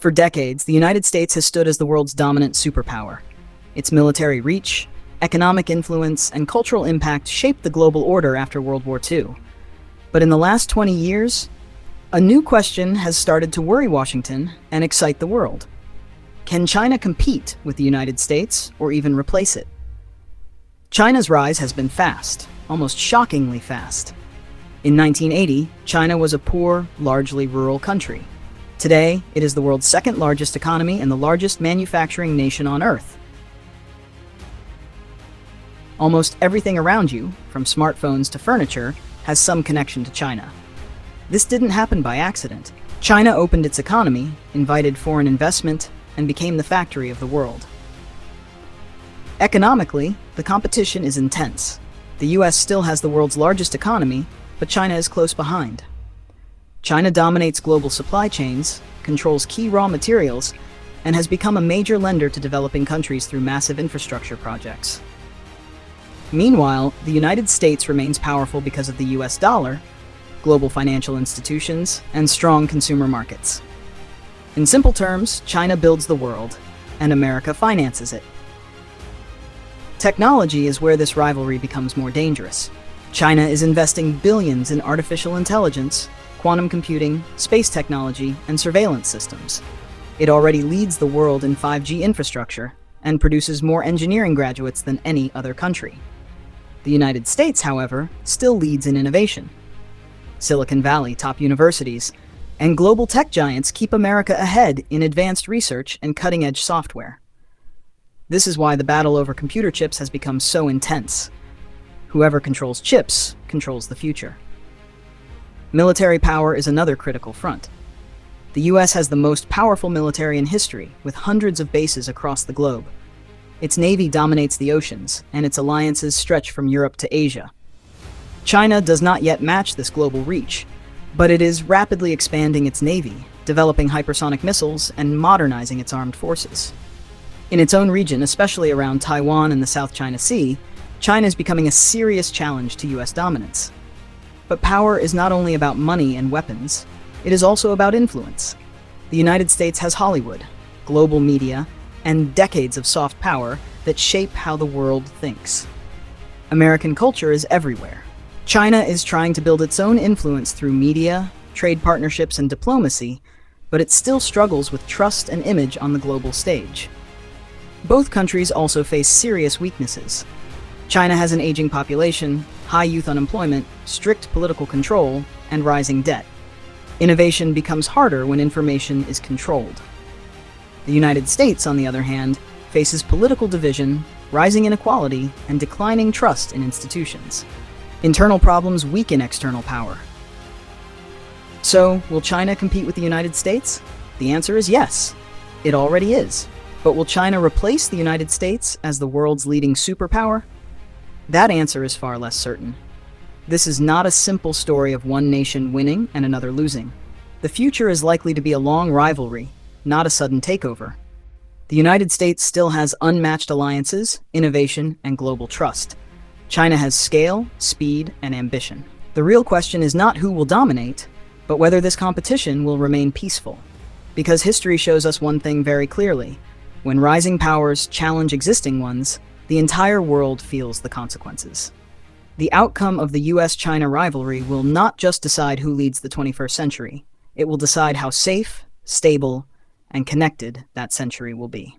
For decades, the United States has stood as the world's dominant superpower. Its military reach, economic influence, and cultural impact shaped the global order after World War II. But in the last 20 years, a new question has started to worry Washington and excite the world. Can China compete with the United States or even replace it? China's rise has been fast, almost shockingly fast. In 1980, China was a poor, largely rural country. Today, it is the world's second largest economy and the largest manufacturing nation on Earth. Almost everything around you, from smartphones to furniture, has some connection to China. This didn't happen by accident. China opened its economy, invited foreign investment, and became the factory of the world. Economically, the competition is intense. The US still has the world's largest economy, but China is close behind. China dominates global supply chains, controls key raw materials, and has become a major lender to developing countries through massive infrastructure projects. Meanwhile, the United States remains powerful because of the US dollar, global financial institutions, and strong consumer markets. In simple terms, China builds the world, and America finances it. Technology is where this rivalry becomes more dangerous. China is investing billions in artificial intelligence, quantum computing, space technology, and surveillance systems. It already leads the world in 5G infrastructure and produces more engineering graduates than any other country. The United States, however, still leads in innovation. Silicon Valley, top universities, and global tech giants keep America ahead in advanced research and cutting-edge software. This is why the battle over computer chips has become so intense. Whoever controls chips controls the future. Military power is another critical front. The US has the most powerful military in history, with hundreds of bases across the globe. Its navy dominates the oceans, and its alliances stretch from Europe to Asia. China does not yet match this global reach, but it is rapidly expanding its navy, developing hypersonic missiles, and modernizing its armed forces. In its own region, especially around Taiwan and the South China Sea, China is becoming a serious challenge to US dominance. But power is not only about money and weapons, it is also about influence. The United States has Hollywood, global media, and decades of soft power that shape how the world thinks. American culture is everywhere. China is trying to build its own influence through media, trade partnerships, and diplomacy, but it still struggles with trust and image on the global stage. Both countries also face serious weaknesses. China has an aging population, high youth unemployment, strict political control, and rising debt. Innovation becomes harder when information is controlled. The United States, on the other hand, faces political division, rising inequality, and declining trust in institutions. Internal problems weaken external power. So, will China compete with the United States? The answer is yes. It already is. But will China replace the United States as the world's leading superpower? That answer is far less certain. This is not a simple story of one nation winning and another losing. The future is likely to be a long rivalry, not a sudden takeover. The United States still has unmatched alliances, innovation, and global trust. China has scale, speed, and ambition. The real question is not who will dominate, but whether this competition will remain peaceful. Because history shows us one thing very clearly: when rising powers challenge existing ones, the entire world feels the consequences. The outcome of the US-China rivalry will not just decide who leads the 21st century. It will decide how safe, stable, and connected that century will be.